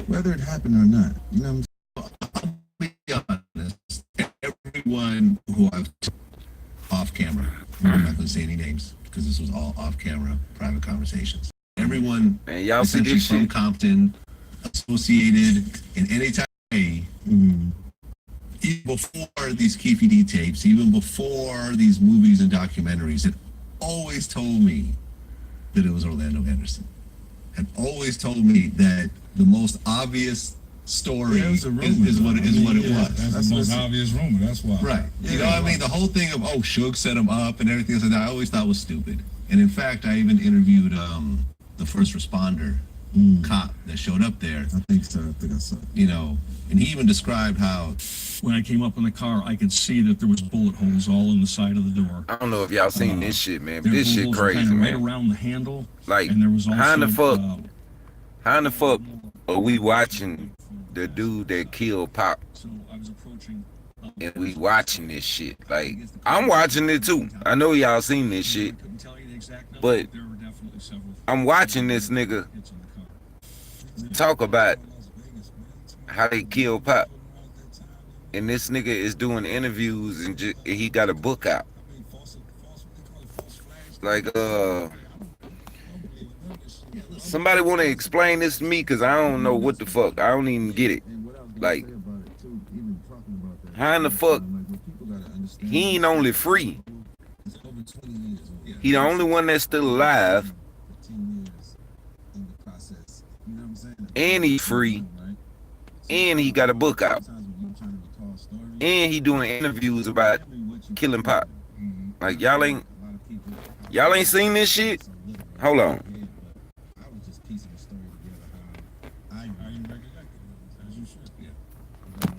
whether it happened or not. You know what I'm saying? I'll be honest. Everyone who I've off camera, I'm not going to say any names because this was all off camera, private conversations. Everyone, man, y'all see essentially this from shit? Compton, associated in any type of way, even before these KPD tapes, even before these movies and documentaries, had always told me that it was Orlando Henderson. Had always told me that the most obvious story is what it was. That's the most obvious rumor. That's why. Right. You know what I mean? The whole thing of, Suge set him up and everything else like that, I always thought was stupid. And in fact, I even interviewed the first responder cop that showed up there. I think so. I think I saw it. You know, and he even described how when I came up in the car, I could see that there was bullet holes all in the side of the door. I don't know if y'all seen this shit, man, but There this were shit holes crazy, kinda man. right around the handle. Like, and there was also, how in the fuck are we watching the dude that killed Pop? So I was approaching. And we watching this shit. Like, I'm watching it too. I know y'all seen this shit. But I'm watching this nigga talk about how they killed Pop. And this nigga is doing interviews and he got a book out. Like, somebody want to explain this to me? Because I don't know what the fuck. I don't even get it. Like, how in the fuck? He ain't only free. He the only one that's still alive. And he's free. And he got a book out. And he doing interviews about killing Pop. Like, y'all ain't seen this shit? Hold on.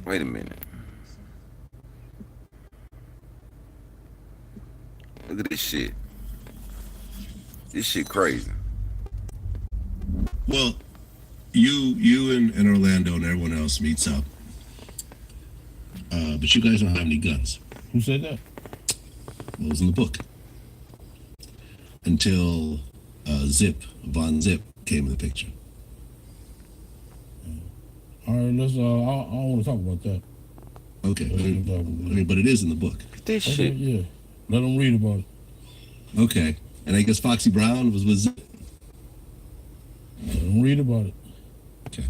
Wait a minute. Look at this shit. This shit crazy. well, you and Orlando and everyone else meets up. But you guys don't have any guns. Who said that? What was in the book? Until Von Zip came in the picture. All right, let's. I don't want to talk about that. Okay, but it is in the book. This Okay, shit. yeah. Let them read about it. Okay, and I guess Foxy Brown was with Zip. Let them read about it. Okay.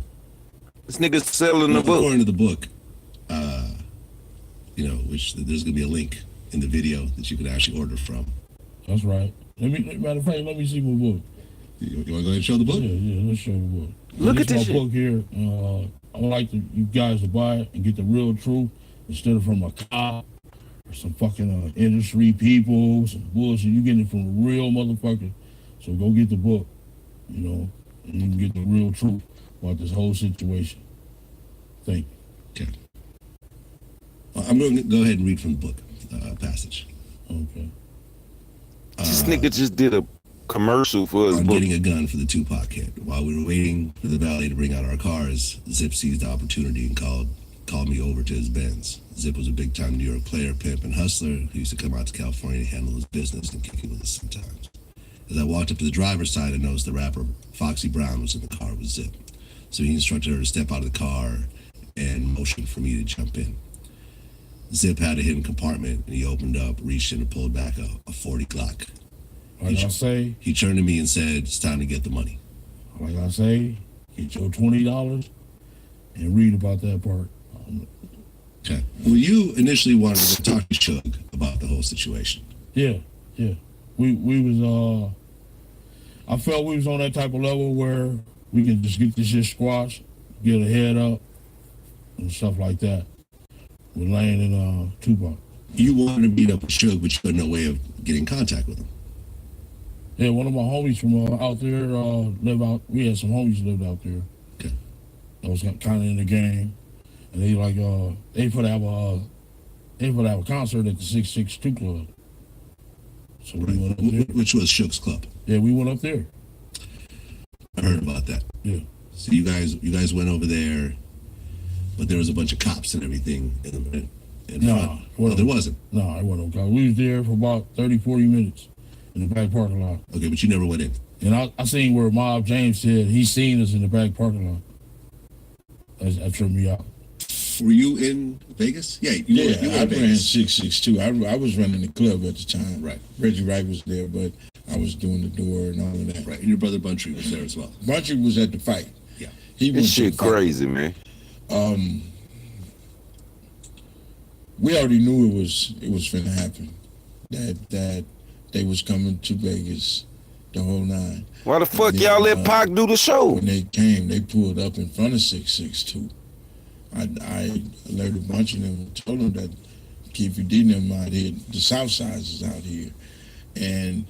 This nigga's selling the book. According to the book, which there's gonna be a link in the video that you can actually order from. That's right. Matter of fact, let me see my book. You want to go ahead and show the book? Yeah, let's show the book. Look at this my book here. I would like you guys to buy it and get the real truth instead of from a cop or some fucking industry people, some bullshit. You getting it from a real motherfucker. So go get the book, and you can get the real truth about this whole situation. Thank you. Okay. I'm going to go ahead and read from the book passage. Okay. This nigga just did a commercial for his I'm book. getting a gun for the Tupac kid. While we were waiting for the valet to bring out our cars, Zip seized the opportunity and called me over to his Benz. Zip was a big-time New York player, pimp, and hustler who used to come out to California to handle his business and kick it with us sometimes. As I walked up to the driver's side, I noticed the rapper Foxy Brown was in the car with Zip. So he instructed her to step out of the car and motioned for me to jump in. Zip had a hidden compartment, and he opened up, reached in, and pulled back a 40 Glock. Like I say, He turned to me and said, "It's time to get the money." get your $20 and read about that part. Okay. Well, you initially wanted to talk to Suge about the whole situation. Yeah. We was I felt we was on that type of level where we can just get this shit squashed, get a head up, and stuff like that. With Lane and Tupac. You wanted to meet up with Suge, but you had no way of getting in contact with him. Yeah, one of my homies from out there we had some homies lived out there. Okay. That was kind of in the game. And they put out a concert at the 662 Club. So we went up there. Which was Suge's club. Yeah, we went up there. I heard about that. Yeah. So you guys went over there, but there was a bunch of cops and everything in front. No, there wasn't. No, I wasn't. We was there for about 30, 40 minutes in the back parking lot. Okay, but you never went in. And I seen where Mob James said he seen us in the back parking lot. That tripped me out. Were you in Vegas? Yeah, you were I in ran Vegas. 662. I was running the club at the time. Right. Reggie Wright was there, but I was doing the door and all of that. Right, and your brother Buntry was there as well. Bunchy was at the fight. Yeah. He went This to the shit fight. crazy, man. We already knew it was finna happen. That they was coming to Vegas, the whole nine. Why the fuck And y'all then, let Pac do the show? When they came, they pulled up in front of 662. I alerted a bunch of them and told them that Keith D and them out here, the South Sides is out here, and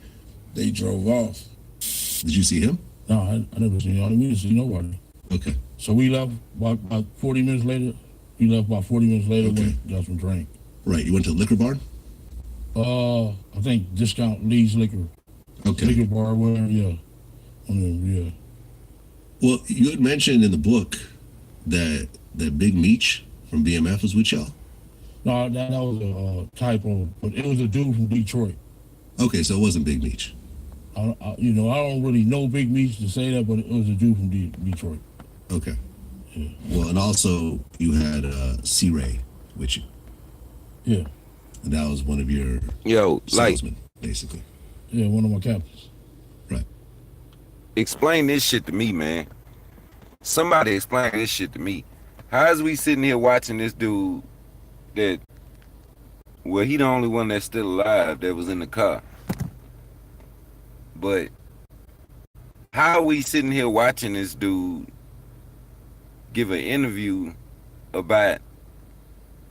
they drove off. Did you see him? No, I never seen y'all. We didn't see nobody. Okay. So we left about 40 minutes later. Okay. Went got some drink. Right, you went to the liquor barn? I think Discount Lee's Liquor Okay. Bar, where, yeah. Yeah. Well, you had mentioned in the book that Big Meech from BMF was with y'all. No, that was a typo, but it was a dude from Detroit. Okay, so it wasn't Big Meech. I don't really know Big Meech to say that, but it was a dude from Detroit. Okay. Yeah. Well, and also you had C-Ray with you. Yeah. And that was one of your Yo, like, salesmen, basically. Yeah, one of my captains. Right. explain this shit to me, man. Somebody explain this shit to me. How is we sitting here watching this dude that, well, he the only one that's still alive that was in the car. But how are we sitting here watching this dude give an interview about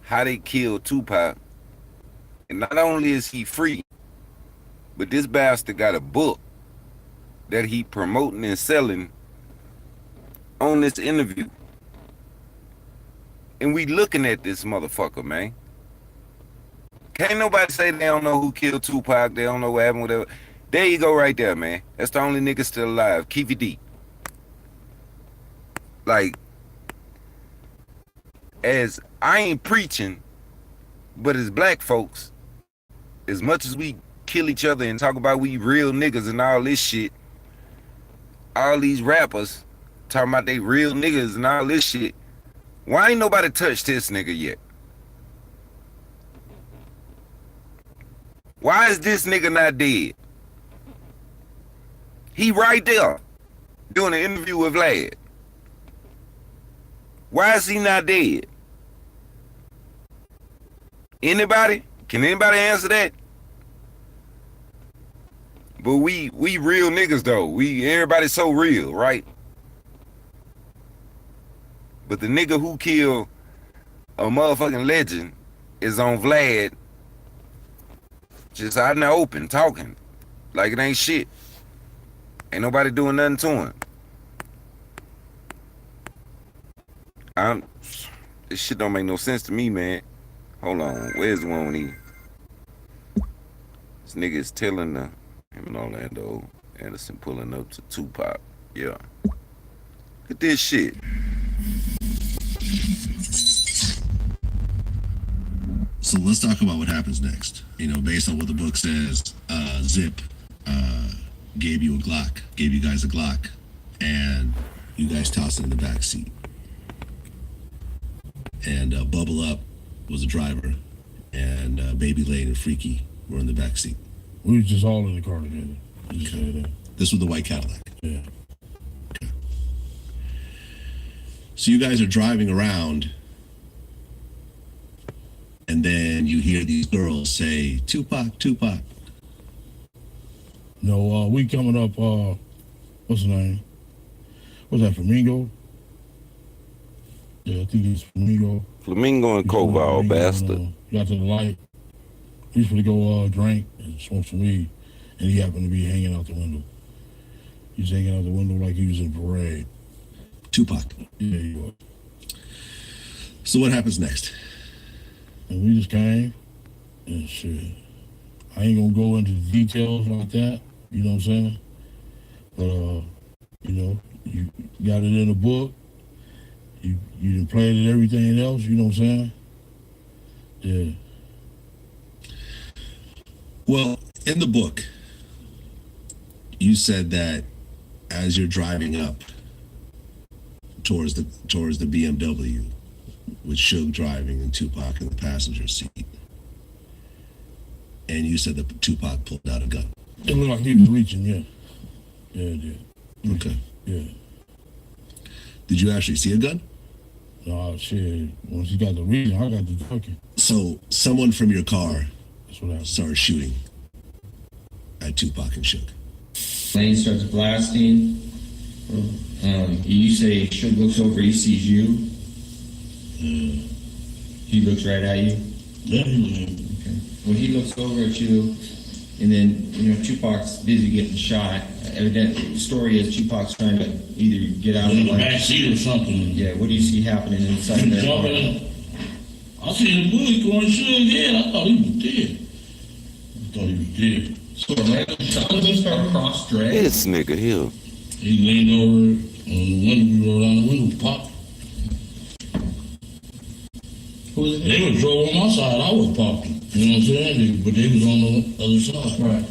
how they killed Tupac? And not only is he free, but this bastard got a book that he promoting and selling on this interview. And we looking at this motherfucker, man. Can't nobody say they don't know who killed Tupac, they don't know what happened, whatever. There you go right there, man. That's the only nigga still alive. Keefy D. Like, as I ain't preaching, but as black folks, as much as we kill each other and talk about we real niggas and all this shit, all these rappers talking about they real niggas and all this shit, why ain't nobody touched this nigga yet? Why is this nigga not dead? He right there doing an interview with Vlad. Why is he not dead? Anybody? Can anybody answer that? But we real niggas though. Everybody's so real, right? But the nigga who killed a motherfucking legend is on Vlad, just out in the open talking like it ain't shit. Ain't nobody doing nothing to him. This shit don't make no sense to me, man. Hold on, where's the one when he? This nigga is telling him and Orlando Anderson pulling up to Tupac. Yeah. Look at this shit. So let's talk about what happens next. You know, based on what the book says, Zip gave you guys a Glock, and you guys tossed it in the back seat. And Bubble Up was a driver, and Baby Lane and Freaky were in the back seat. We was just all in the car together. Okay. This was the white Cadillac. Yeah. Okay. So you guys are driving around, and then you hear these girls say, Tupac, Tupac. No, we coming up, what's the name? What's that, Flamingo? Yeah, I think it's Flamingo. Flamingo and Koval, bastard. Got to the light. He's gonna go drink and smoke some weed, and he happened to be hanging out the window. He's hanging out the window like he was in parade. Tupac. Yeah, he was. So what happens next? And we just came, and shit. I ain't gonna go into the details like that, you know what I'm saying? But, you know, you got it in a book. You done played it, everything else, you know what I'm saying? Yeah. Well, in the book, you said that as you're driving up, towards the BMW with Suge driving and Tupac in the passenger seat. And you said that Tupac pulled out a gun. It looked like he was reaching, yeah. Yeah, it did. Okay. Yeah. Did you actually see a gun? No, shit. Once he got the reason, I got the fucking. So someone from your car That's what happened. started shooting at Tupac and Suge. Plane starts blasting. You say Suge looks over, he sees you. He looks right at you. Yeah, he was. Okay. Well, he looks over at you, and then Tupac's busy getting shot. Evidently, the story is Tupac's trying to either get out In of the back seat or something. Yeah. What do you see happening inside He there? jumping. I seen the bullet going Suge dead. I thought he was dead. So a random shot across Dre. This nigga here. He leaned over on the window, we rolled down the window, popped. They was drove on my side, I was popped. You know what I'm saying? But they was on the other side. Right.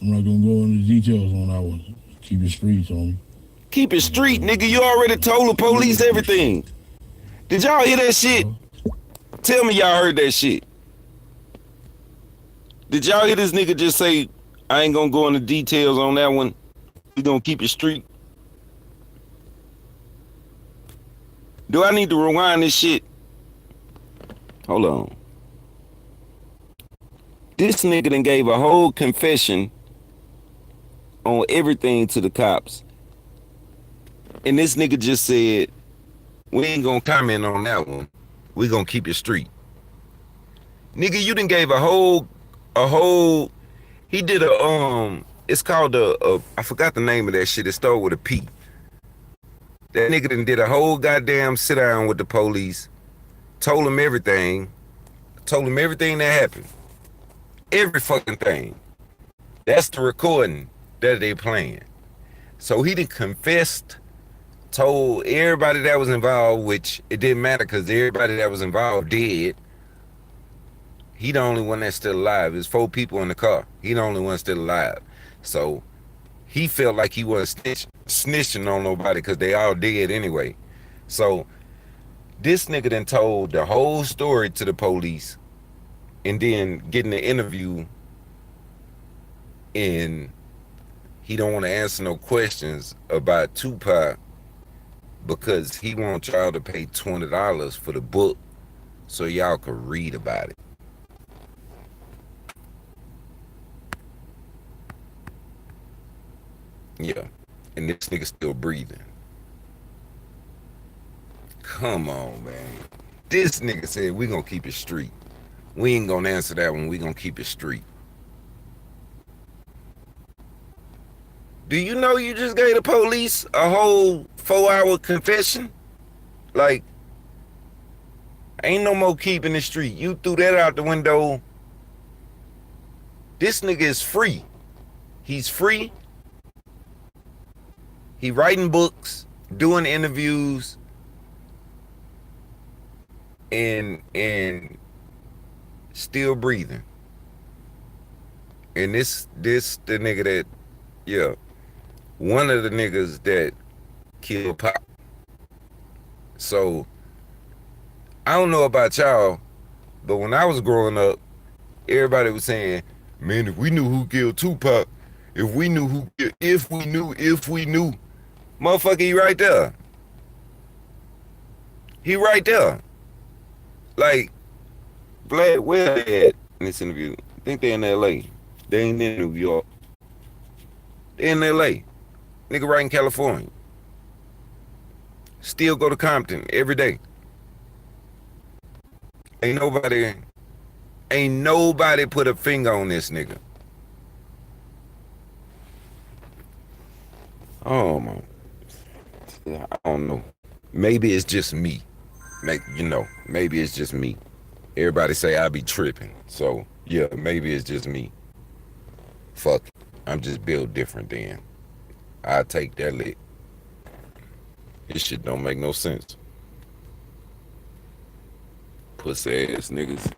I'm not gonna go into details on that one. Keep it streets on me. Keep it street, nigga. You already told the police everything. Did y'all hear that shit? Tell me y'all heard that shit. Did y'all hear this nigga just say, I ain't gonna go into details on that one. We gonna keep it street. Do I need to rewind this shit? Hold on. This nigga done gave a whole confession on everything to the cops. And this nigga just said, we ain't gonna comment on that one. We gonna keep it street. Nigga, you done gave a whole, he did it's called I forgot the name of that shit. It started with a P. That nigga done did a whole goddamn sit down with the police, told him everything that happened. Every fucking thing. That's the recording that they playing. So he done confessed, told everybody that was involved, which it didn't matter because everybody that was involved dead. He the only one that's still alive. There's 4 people in the car. He the only one still alive. So he felt like he wasn't snitching on nobody because they all dead anyway. So this nigga done told the whole story to the police and then getting the interview, and he don't want to answer no questions about Tupac because he wants y'all to pay $20 for the book so y'all could read about it. Yeah, and this nigga still breathing. Come on, man. This nigga said we gonna keep it street. We ain't gonna answer that one. We gonna keep it street. Do you know you just gave the police a whole 4-hour confession? Like, ain't no more keeping it street. You threw that out the window. This nigga is free. He's free. He writing books, doing interviews, and still breathing. And this the nigga that, yeah, one of the niggas that killed Pop. So I don't know about y'all, but when I was growing up, everybody was saying, man, if we knew who killed Tupac, if we knew, motherfucker, he right there. He right there. Like, Vlad, where they at in this interview? I think they in L.A. They ain't in New York. They in L.A. Nigga right in California. Still go to Compton every day. Ain't nobody put a finger on this nigga. Oh my, I don't know. Maybe it's just me. Maybe it's just me. Everybody say I be tripping. So yeah, maybe it's just me. Fuck it. I'm just built different then. I take that lick. This shit don't make no sense. Pussy ass niggas.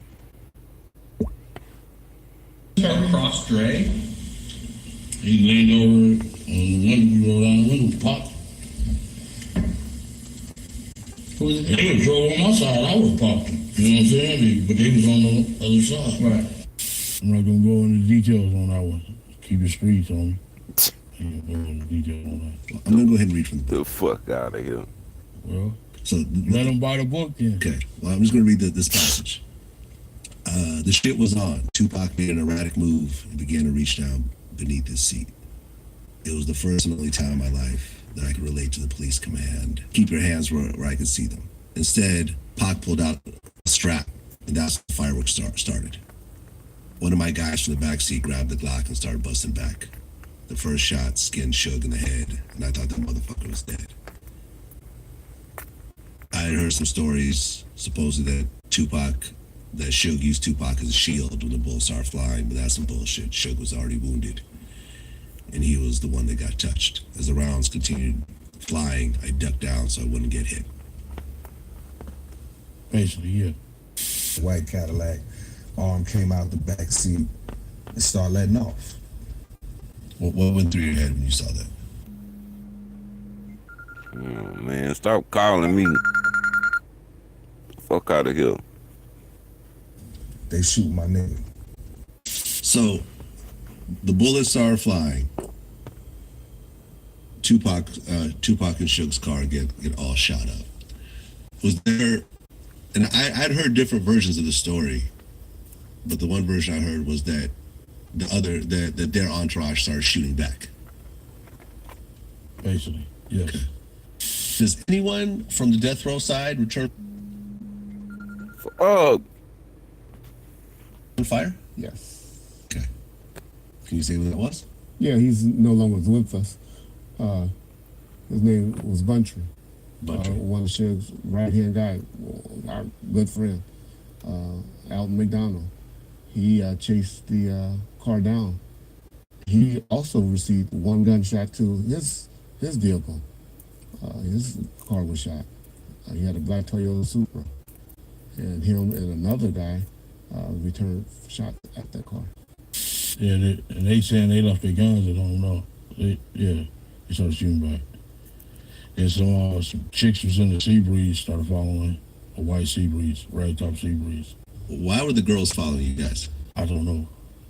Across Dre. He leaned over on the window, we rolled down the window, popped. They drove on my side, I was popped them. You know what I'm saying? But they was on the other side. Right. I'm not gonna go into details on that one. Keep it streets on me. I'm gonna go into details on that. I'm gonna go ahead and read from the book. The fuck out of here. Well, So let them buy the book then. okay, well I'm just gonna read this passage. The shit was on. Tupac made an erratic move and began to reach down beneath his seat. It was the first and only time in my life that I could relate to the police command. Keep your hands where I could see them. Instead, Pac pulled out a strap, and that's when the fireworks started. One of my guys from the back seat grabbed the Glock and started busting back. The first shot skinned Suge in the head, and I thought the motherfucker was dead. I had heard some stories, supposedly that Suge used Tupac as a shield when the bullets started flying, but that's some bullshit. Suge was already wounded, and he was the one that got touched. As the rounds continued flying, I ducked down so I wouldn't get hit. Basically, yeah. White Cadillac, arm came out the back seat and started letting off. What went through your head when you saw that? Oh, man, stop calling me. Fuck out of here. They shoot my nigga. So, the bullets started flying. Tupac and Suge's car get all shot up. Was there, and I'd heard different versions of the story, but the one version I heard was that that their entourage started shooting back. Basically, yes. Okay. Does anyone from the death row side return fire? Yes. Okay. Can you say what that was? Yeah, he's no longer with us. His name was Buntry. One of Suge's right-hand guy, our good friend, Alton McDonald. He chased the car down. He also received one gunshot to his vehicle. His car was shot. He had a black Toyota Supra. And him and another guy returned shots at that car. Yeah, they saying they left their guns. I don't know. They started shooting back. And some chicks was in the sea breeze started following a white sea breeze, right top sea breeze. Why were the girls following you guys? I don't know.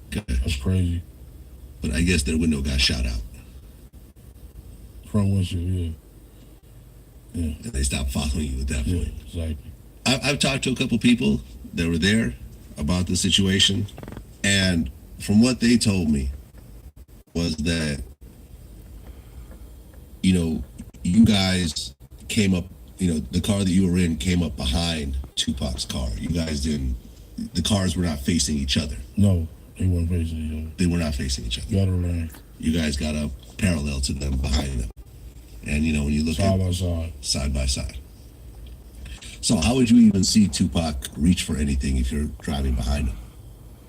Okay. That's crazy. But I guess their window got shot out. Front windshield, yeah. Yeah. And they stopped following you at that point. Exactly. I've talked to a couple people that were there about the situation, and from what they told me was that, you guys came up, the car that you were in came up behind Tupac's car. You guys the cars were not facing each other. No, they weren't facing each other. They were not facing each other. Gutter lane. You guys got up parallel to them, behind them. And, when you look side by side. Side by side. So how would you even see Tupac reach for anything if you're driving behind him?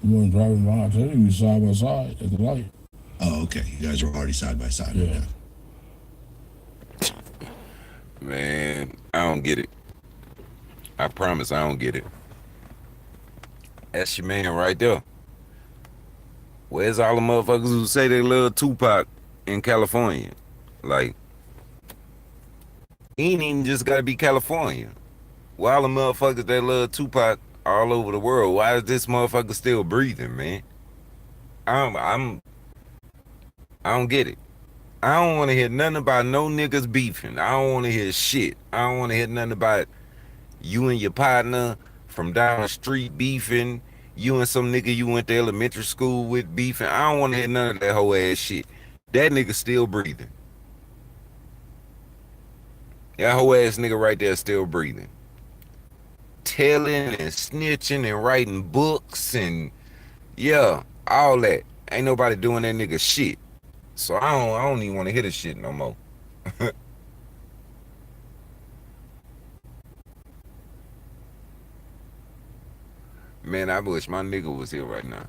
You weren't driving behind him. You were side by side at the light. Oh, okay. You guys were already side by side. Yeah. Man, I don't get it. I promise I don't get it. That's your man right there. Where's all the motherfuckers who say they love Tupac in California? Like, he ain't even just gotta be California. Why all the motherfuckers that love Tupac all over the world, why is this motherfucker still breathing, man? I don't get it. I don't want to hear nothing about no niggas beefing. I don't want to hear shit. I don't want to hear nothing about you and your partner from down the street beefing. You and some nigga you went to elementary school with beefing. I don't want to hear none of that whole ass shit. That nigga still breathing. That whole ass nigga right there still breathing. Telling and snitching and writing books and yeah, all that. Ain't nobody doing that nigga shit. So I don't even want to hear this shit no more. Man, I wish my nigga was here right now.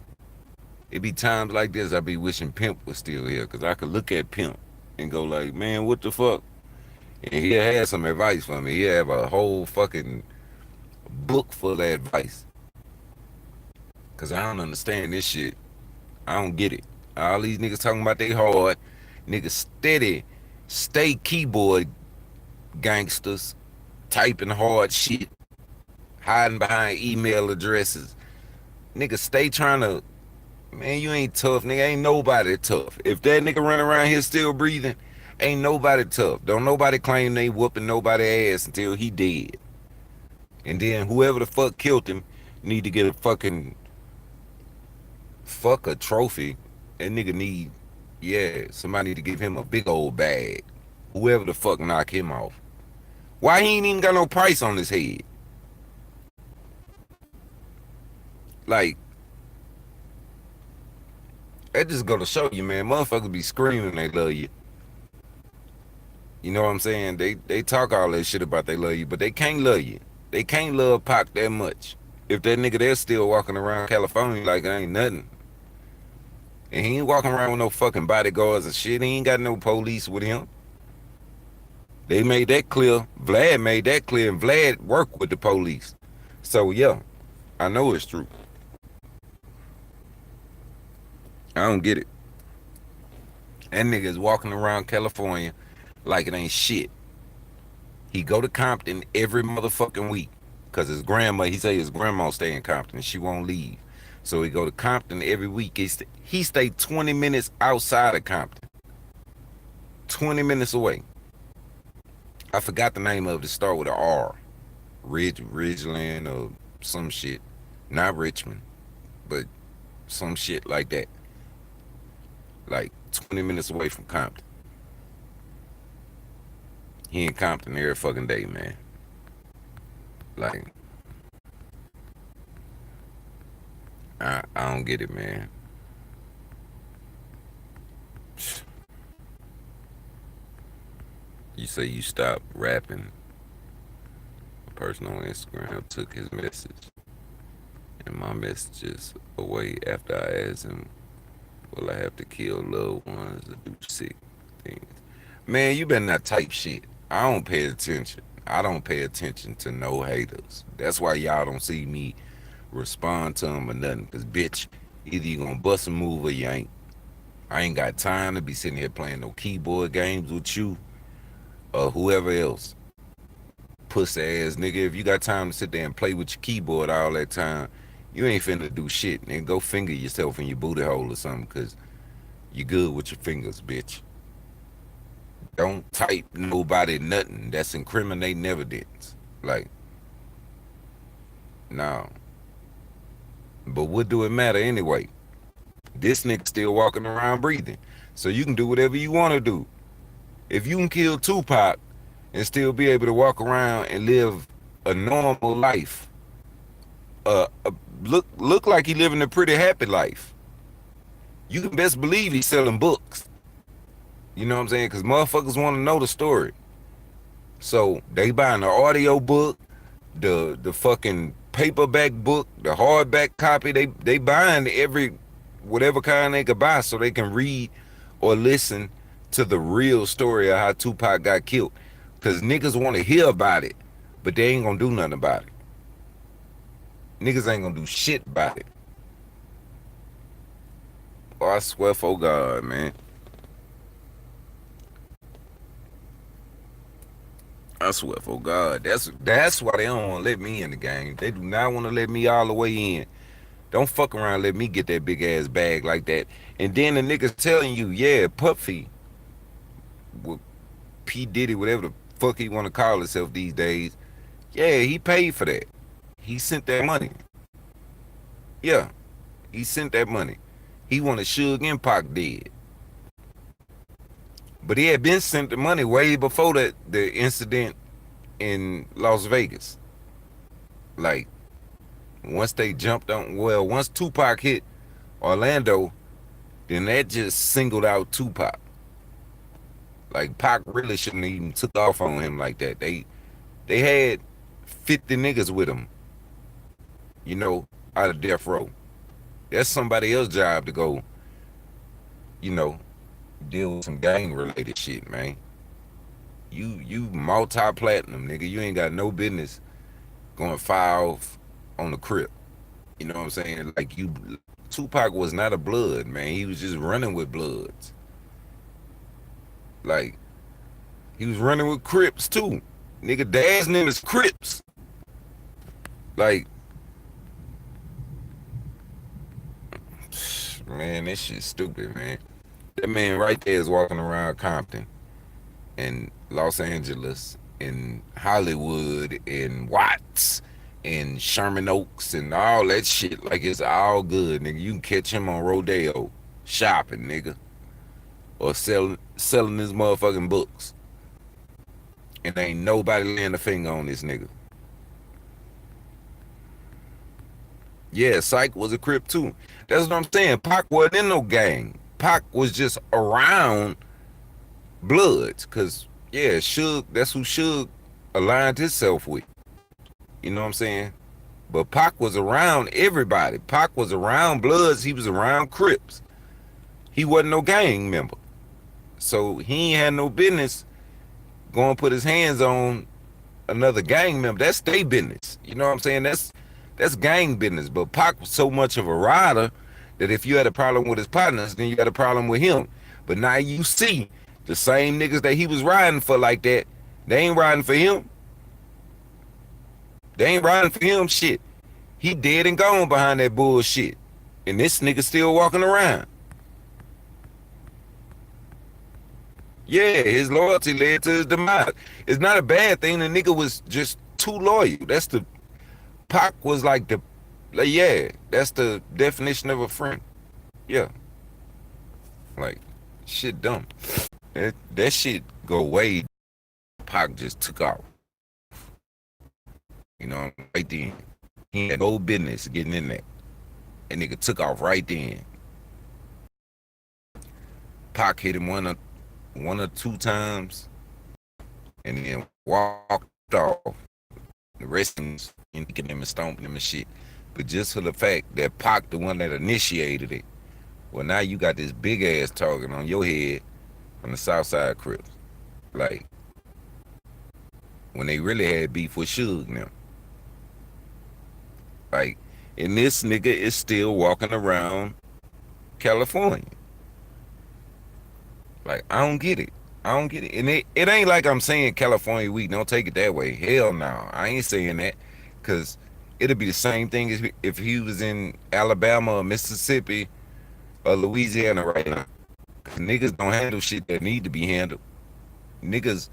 It be times like this I be wishing Pimp was still here, cause I could look at Pimp and go like, man, what the fuck? And he'll have some advice for me. He'll have a whole fucking book full of advice. Cause I don't understand this shit. I don't get it. All these niggas talking about they hard. Niggas stay keyboard gangsters. typing hard shit, hiding behind email addresses. Nigga, stay trying to, man, you ain't tough, nigga. Ain't nobody tough. If that nigga run around here still breathing, ain't nobody tough. Don't nobody claim they whooping nobody ass until he dead. And then whoever the fuck killed him need to get a fucking fuck a trophy. That nigga need, yeah, somebody need to give him a big old bag. Whoever the fuck knock him off. Why he ain't even got no price on his head? Like, that just go to show you, man, motherfuckers be screaming they love you. You know what I'm saying? They talk all that shit about they love you, but they can't love you. They can't love Pac that much. If that nigga there still walking around California like it ain't nothing. And he ain't walking around with no fucking bodyguards and shit. He ain't got no police with him. They made that clear. Vlad made that clear, and Vlad worked with the police. So, yeah, I know it's true. I don't get it. That nigga's walking around California like it ain't shit. He go to Compton every motherfucking week because his grandma, he say his grandma stay in Compton and she won't leave. So he go to Compton every week. He stay 20 minutes outside of Compton. 20 minutes away. I forgot the name of it. Start with an R. Ridgeland or some shit. Not Richmond, but some shit like that. Like 20 minutes away from Compton. He in Compton every fucking day, man. Like, I don't get it, man. You say you stopped rapping. A person on Instagram took his message and my messages away after I asked him, will I have to kill loved ones or do sick things? Man, you better not type shit. I don't pay attention. I don't pay attention to no haters. That's why y'all don't see me respond to them or nothing. Because, bitch, either you gonna bust a move or you ain't. I ain't got time to be sitting here playing no keyboard games with you or whoever else. Pussy ass nigga. If you got time to sit there and play with your keyboard all that time, you ain't finna do shit. And go finger yourself in your booty hole or something because you good with your fingers, bitch. Don't type nobody nothing. That's incriminating evidence. Like, no. But what do it matter anyway? This nigga still walking around breathing. So you can do whatever you want to do. If you can kill Tupac and still be able to walk around and live a normal life, look like he living a pretty happy life, you can best believe he's selling books. You know what I'm saying? Because motherfuckers want to know the story. So they buying the audio book, the fucking paperback book, the hardback copy. They buying every whatever kind they could buy so they can read or listen to the real story of how Tupac got killed. Because niggas want to hear about it, but they ain't gonna do nothing about it. Niggas ain't gonna do shit about it. Oh, I swear for God, man. I swear for God. That's why they don't want to let me in the game. They do not want to let me all the way in. Don't fuck around and let me get that big ass bag like that. And then the niggas telling you, yeah, Puffy, P. Diddy, whatever the fuck he want to call himself these days, yeah, he paid for that. He sent that money. Yeah, he sent that money. He wanted Suge and Pac dead. But he had been sent the money way before the incident in Las Vegas. Like, once they jumped on, well, once Tupac hit Orlando, then that just singled out Tupac. Like, Pac really shouldn't even took off on him like that. They had 50 niggas with him, you know, out of death row. That's somebody else's job to go, you know, deal with some gang related shit, man. You multi-platinum, nigga. You ain't got no business going foul on the crib. You know what I'm saying? Like, Tupac was not a blood, man. He was just running with bloods. Like, he was running with Crips too. Nigga, dad's name is Crips. Like, man, this shit's stupid, man. That man right there is walking around Compton and Los Angeles and Hollywood and Watts and Sherman Oaks and all that shit like it's all good, nigga. You can catch him on Rodeo shopping, nigga, or selling his motherfucking books, and ain't nobody laying a finger on this nigga. Yeah, Psych was a Crip too. That's what I'm saying. Pac wasn't in no gang. Pac was just around Bloods, cause yeah, Suge, that's who Suge aligned himself with. You know what I'm saying? But Pac was around everybody. Pac was around Bloods. He was around Crips. He wasn't no gang member. So he ain't had no business going to put his hands on another gang member. That's their business. You know what I'm saying? That's gang business. But Pac was so much of a rider that if you had a problem with his partners, then you had a problem with him. But now you see the same niggas that he was riding for like that, they ain't riding for him. They ain't riding for him shit. He dead and gone behind that bullshit. And this nigga still walking around. Yeah, his loyalty led to his demise. It's not a bad thing. The nigga was just too loyal. That's the Pac was like yeah, that's the definition of a friend. Yeah. Like, shit dumb. That shit go way. Pac just took off. You know, right then. He had no business getting in there. And nigga took off right then. Pac hit him one or two times and then walked off. The rest of them kicking him and stomping him and shit. But just for the fact that Pac the one that initiated it, well, now you got this big ass target on your head from the Southside Crips. Like, when they really had beef with Suge now. Like, and this nigga is still walking around California. Like, I don't get it. And it ain't like I'm saying California weak. Don't take it that way. Hell no. I ain't saying that. Because it'll be the same thing as if he was in Alabama or Mississippi or Louisiana right now. Cause niggas don't handle shit that need to be handled. Niggas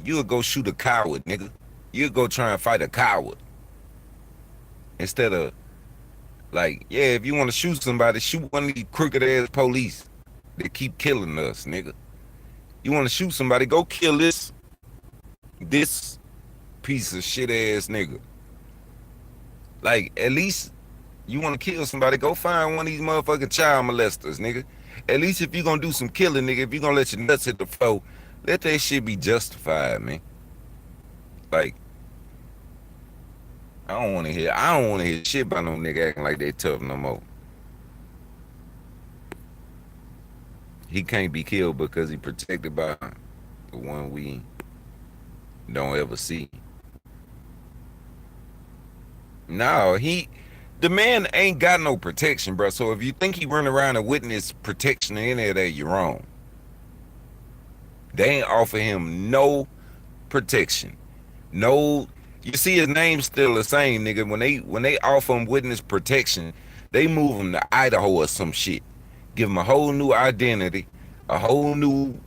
you'll go shoot a coward, nigga. You'll go try and fight a coward. Instead of, like, yeah, if you want to shoot somebody, shoot one of these crooked ass police that keep killing us, nigga. You want to shoot somebody, go kill this piece of shit ass nigga. Like, at least you want to kill somebody, go find one of these motherfucking child molesters, nigga. At least if you gonna do some killing, nigga, if you gonna let your nuts hit the floor, let that shit be justified, man. Like, I don't want to hear shit about no nigga acting like they tough no more. He can't be killed because he protected by the one we don't ever see. No, the man ain't got no protection, bro. So if you think he run around and witness protection in any of that, you're wrong. They ain't offer him no protection. No. You see his name still the same, nigga. When they offer him witness protection, they move him to Idaho or some shit. Give him a whole new identity, a whole new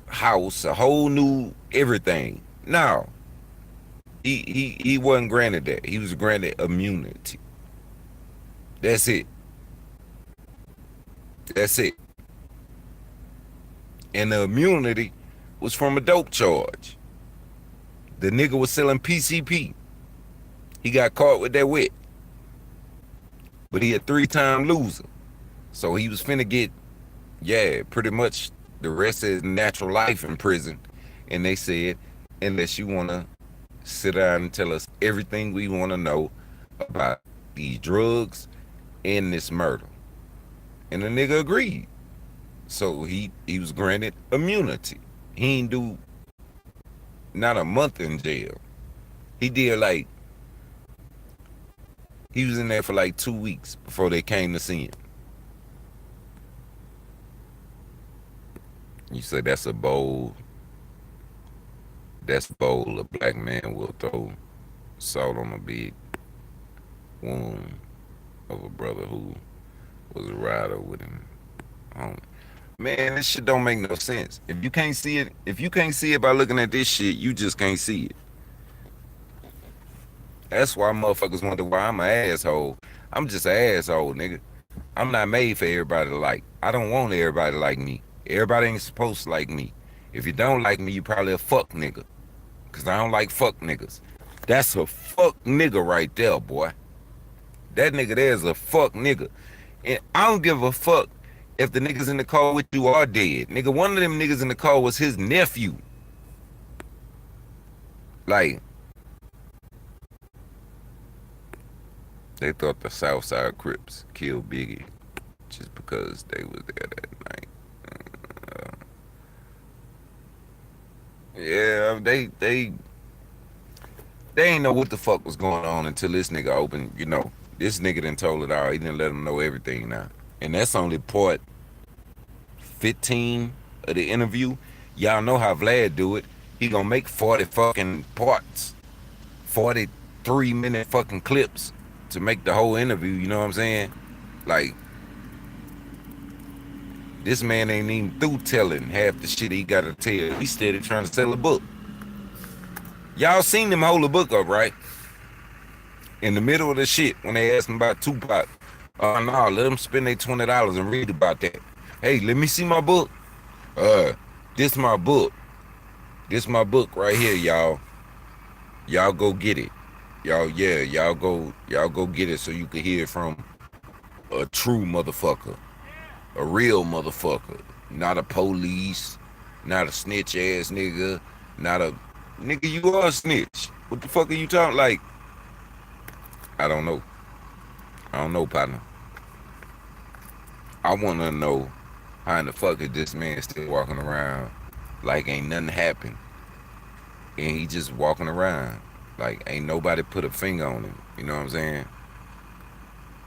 house, a whole new everything. No. He wasn't granted that. He was granted immunity. That's it. That's it. And the immunity was from a dope charge. The nigga was selling PCP. He got caught with that wit. But he a 3-time loser. So he was finna get, pretty much the rest of his natural life in prison. And they said, unless you want to sit down and tell us everything we want to know about these drugs and this murder. And the nigga agreed. So he was granted immunity. He ain't do not a month in jail. He did he was in there for like 2 weeks before they came to see him. You say that's a bold That's bold. A black man will throw salt on a big wound of a brother who was a rider with him. Man, this shit don't make no sense. If you can't see it by looking at this shit, you just can't see it. That's why motherfuckers wonder why I'm an asshole. I'm just an asshole, nigga. I'm not made for everybody to like. I don't want everybody to like me. Everybody ain't supposed to like me. If you don't like me, you probably a fuck nigga. Cause I don't like fuck niggas. That's a fuck nigga right there, boy. That nigga there's a fuck nigga. And I don't give a fuck if the niggas in the car with you are dead. Nigga, one of them niggas in the car was his nephew. Like, they thought the Southside Crips killed Biggie just because they was there that night. Yeah, they ain't know what the fuck was going on until this nigga opened, this nigga done told it all. He didn't let them know everything now. And that's only part 15 of the interview. Y'all know how Vlad do it. He gonna make 40 fucking parts. 43-minute fucking clips to make the whole interview, you know what I'm saying? Like, this man ain't even through telling half the shit he gotta tell. He steady trying to sell a book. Y'all seen him hold the book up, right? In the middle of the shit, when they asked him about Tupac. Oh, no, let them spend their $20 and read about that. Hey, let me see my book. This my book. This my book right here, y'all. Y'all go get it. Y'all go get it so you can hear it from a true motherfucker. A real motherfucker. Not a police. Not a snitch ass nigga. Not a... Nigga, you are a snitch. What the fuck are you talking like? I don't know. Partner. I want to know how in the fuck is this man still walking around like ain't nothing happened. And he just walking around like ain't nobody put a finger on him. You know what I'm saying?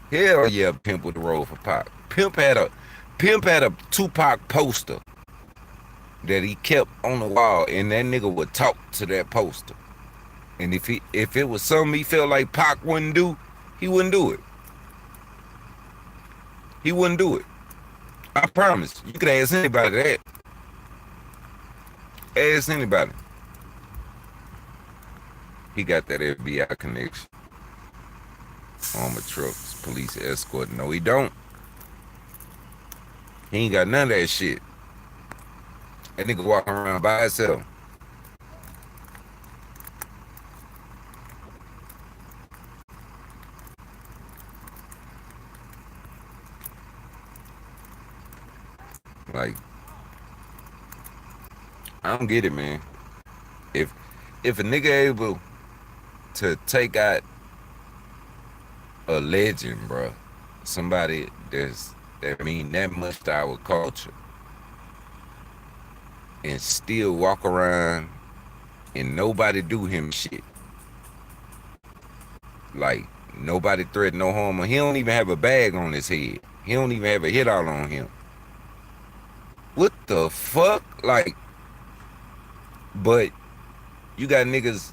Hell yeah, Pimp with the roll for Pac. Pimp had a Tupac poster that he kept on the wall, and that nigga would talk to that poster. And if it was something he felt like Pac wouldn't do, he wouldn't do it. He wouldn't do it. I promise. You could ask anybody that. Ask anybody. He got that FBI connection. Armored trucks, police escort. No, he don't. He ain't got none of that shit. That nigga walking around by himself. Like, I don't get it, man. If a nigga able to take out a legend, bro, somebody that mean that much to our culture, and still walk around and nobody do him shit. Like, nobody threaten no harm. He don't even have a bag on his head. He don't even have a hit out on him. What the fuck? Like, but you got niggas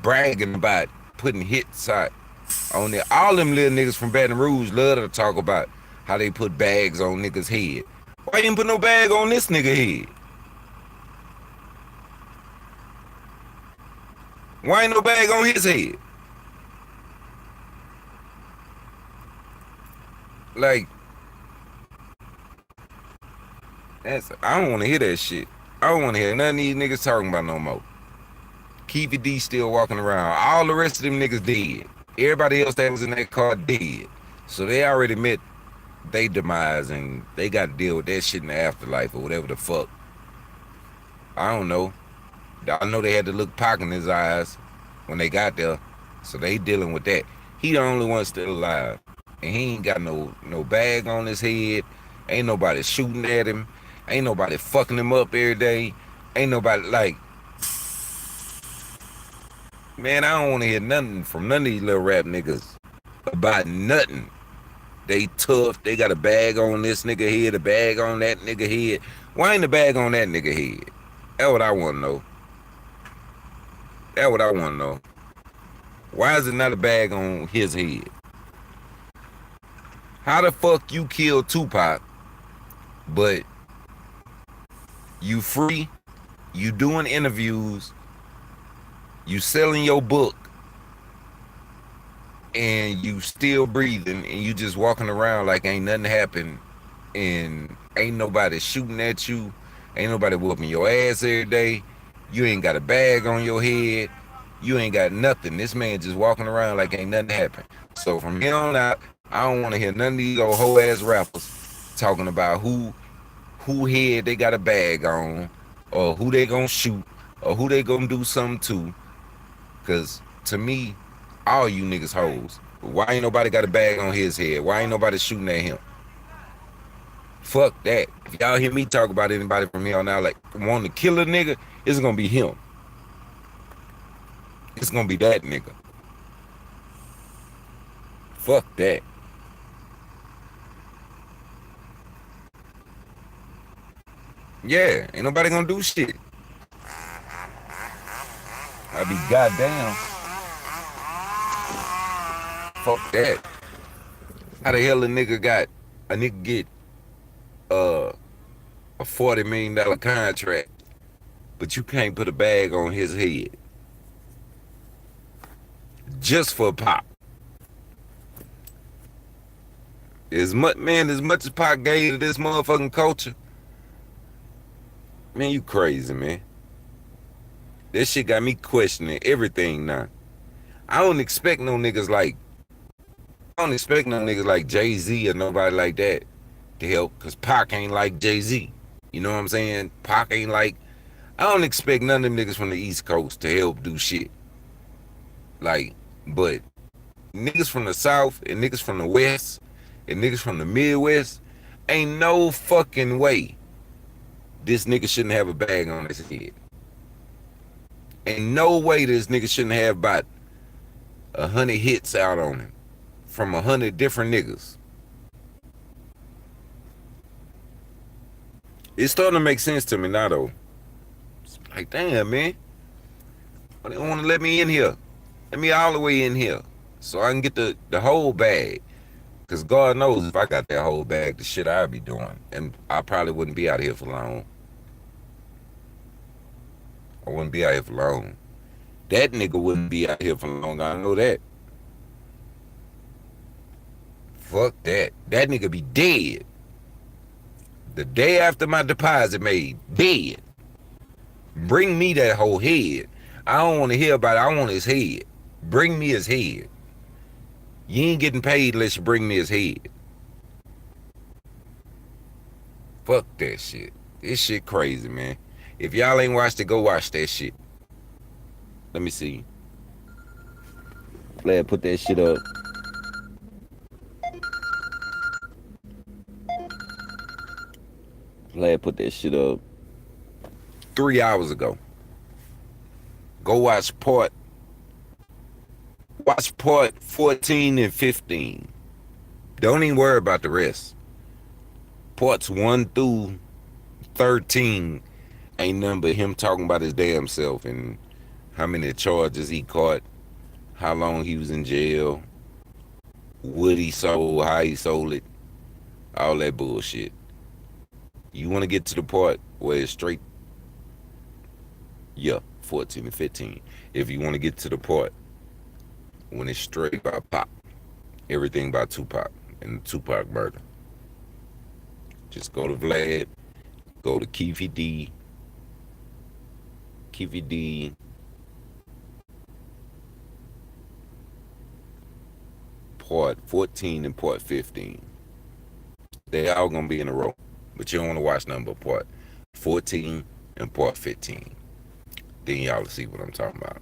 bragging about putting hits out on there. All them little niggas from Baton Rouge love to talk about how they put bags on niggas' head. Why you didn't put no bag on this nigga head? Why ain't no bag on his head? Like, I don't want to hear that shit. I don't want to hear none of these niggas talking about no more. Keefy D still walking around. All the rest of them niggas dead. Everybody else that was in that car dead. So they already met they demise and they got to deal with that shit in the afterlife or whatever the fuck. I don't know. I know they had to look Pac in his eyes when they got there. So they dealing with that. He the only one still alive. And he ain't got no bag on his head. Ain't nobody shooting at him. Ain't nobody fucking him up every day. Ain't nobody like... Man, I don't want to hear nothing from none of these little rap niggas about nothing. They tough. They got a bag on this nigga head, a bag on that nigga head. Why ain't the bag on that nigga head? That's what I want to know. That's what I want to know. Why is it not a bag on his head? How the fuck you kill Tupac, but you free, you doing interviews, you selling your book, and you still breathing, and you just walking around like ain't nothing happened, and ain't nobody shooting at you, ain't nobody whooping your ass every day, you ain't got a bag on your head, you ain't got nothing. This man just walking around like ain't nothing happened. So from here on out, I don't want to hear none of these old whole ass rappers talking about who head they got a bag on, or who they gonna shoot, or who they gonna do something to. Cause to me, all you niggas hoes. Why ain't nobody got a bag on his head? Why ain't nobody shooting at him? Fuck that. If y'all hear me talk about anybody from here on out like wanting to kill a nigga, it's gonna be him. It's gonna be that nigga. Fuck that. Yeah, ain't nobody gonna do shit. I be goddamn. Fuck that. How the hell a nigga get a $40 million contract, but you can't put a bag on his head just for Pop? As much as Pop gave to this motherfucking culture, man, you crazy, man. This shit got me questioning everything now. I don't expect no niggas like Jay-Z or nobody like that to help, cause Pac ain't like Jay-Z. You know what I'm saying? Pac ain't like. I don't expect none of them niggas from the East Coast to help do shit. Like, but niggas from the South and niggas from the West and niggas from the Midwest, ain't no fucking way this nigga shouldn't have a bag on his head. Ain't no way this nigga shouldn't have about 100 hits out on him from 100 different niggas. It's starting to make sense to me now, though. It's like, damn, man. Why they don't want to let me in here? Let me all the way in here so I can get the whole bag. Because God knows if I got that whole bag, the shit I'd be doing. And I probably wouldn't be out here for long. I wouldn't be out here for long. That nigga wouldn't be out here for long. I know that. Fuck that. That nigga be dead. The day after my deposit made, dead. Bring me that whole head. I don't want to hear about it. I want his head. Bring me his head. You ain't getting paid unless you bring me his head. Fuck that shit. This shit crazy, man. If y'all ain't watched it, go watch that shit. Let me see. Glad put that shit up. Glad put that shit up 3 hours ago. Go watch part 14 and 15. Don't even worry about the rest. Parts 1 through 13 ain't nothing but him talking about his damn self and how many charges he caught, how long he was in jail, what he sold, how he sold it, all that bullshit. You want to get to the part where it's straight? Yeah, 14 and 15. If you want to get to the part when it's straight about Pop, everything about Tupac and the Tupac murder, just go to Vlad, go to Keefy D, part 14 and part 15. They all gonna be in a row, but you don't want to watch nothing but part 14 and part 15. Then y'all see what I'm talking about.